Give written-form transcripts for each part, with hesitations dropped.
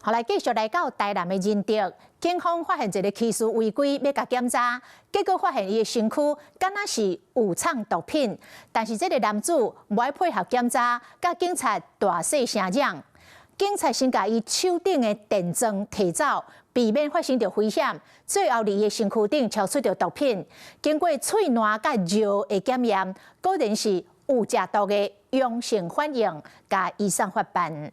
后来继续来到台南的仁德，警方发现一个骑士违规要甲检查，结果发现伊的身躯敢若是有藏毒品，但是这个男子无爱配合检查，甲警察大声声嚷，警察先甲伊手顶的电钻摕走，避免发生着危险。最后，伊的身躯顶超出着毒品，经过喙烂甲尿的检验，果然是有食毒的阳性反应，甲移送法办。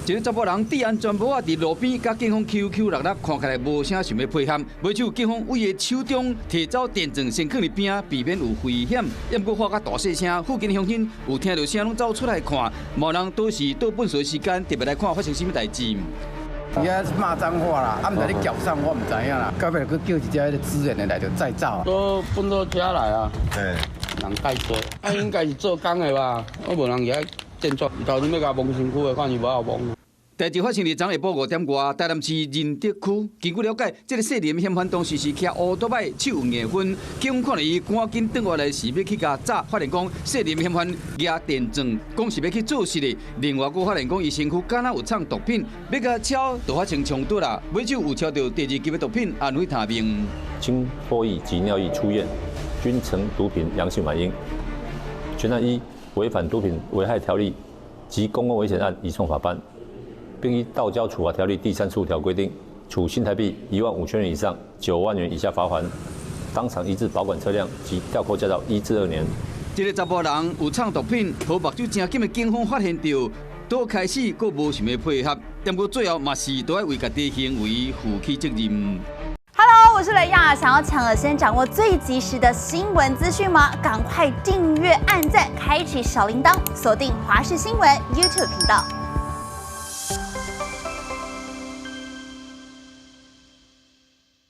一个查甫人戴安全帽啊，伫路边甲警方 QQ 落落，看起来无啥想要配合。尾手警方为伊手中摕走电钻，先放伫边，避免有危险。也毋过话甲大细声，附近的乡亲有听到声，拢走出来看，无人倒是倒粪水时间，特别来看发生什么代志。伊遐是骂脏话啦，毋知你叫啥，我毋知影啦。到尾就去叫一只迄个资源的来就再造。都分到车来啊，人太多，应该是做工的吧？我无人遐建筑，头先要甲摸身躯的，看是无好摸。代志发生伫昨下晡5点外，台南市仁德区。根据了解，这个少年嫌犯当时是骑乌托摆，手有硬分。警方看到伊赶紧转过来，是要去甲炸，发现讲少年嫌犯拿电钻，讲是要去做事的。另外，佫发现讲伊身躯敢若有藏毒品，要甲超就发生冲突啦。尾手有超到第2级的毒品，安慰他命。经唾液及尿液出验，均呈毒品阳性反应。全案依违反毒品危害条例及公共危险案移送法办。并依道交处罚条例第35条规定，处新台币15000元以上9万元以下罚款，当场移至保管车辆及吊扣驾照1至2年。这个查甫人有藏毒品，和目睭正紧的警方发现到，都开始佫无想要配合，但过最后嘛是都要为家己行为负起责任。Hello， 我是雷亚，想要抢先掌握最及时的新闻资讯吗？赶快订阅、按赞、开启小铃铛，锁定华视新闻 YouTube 频道。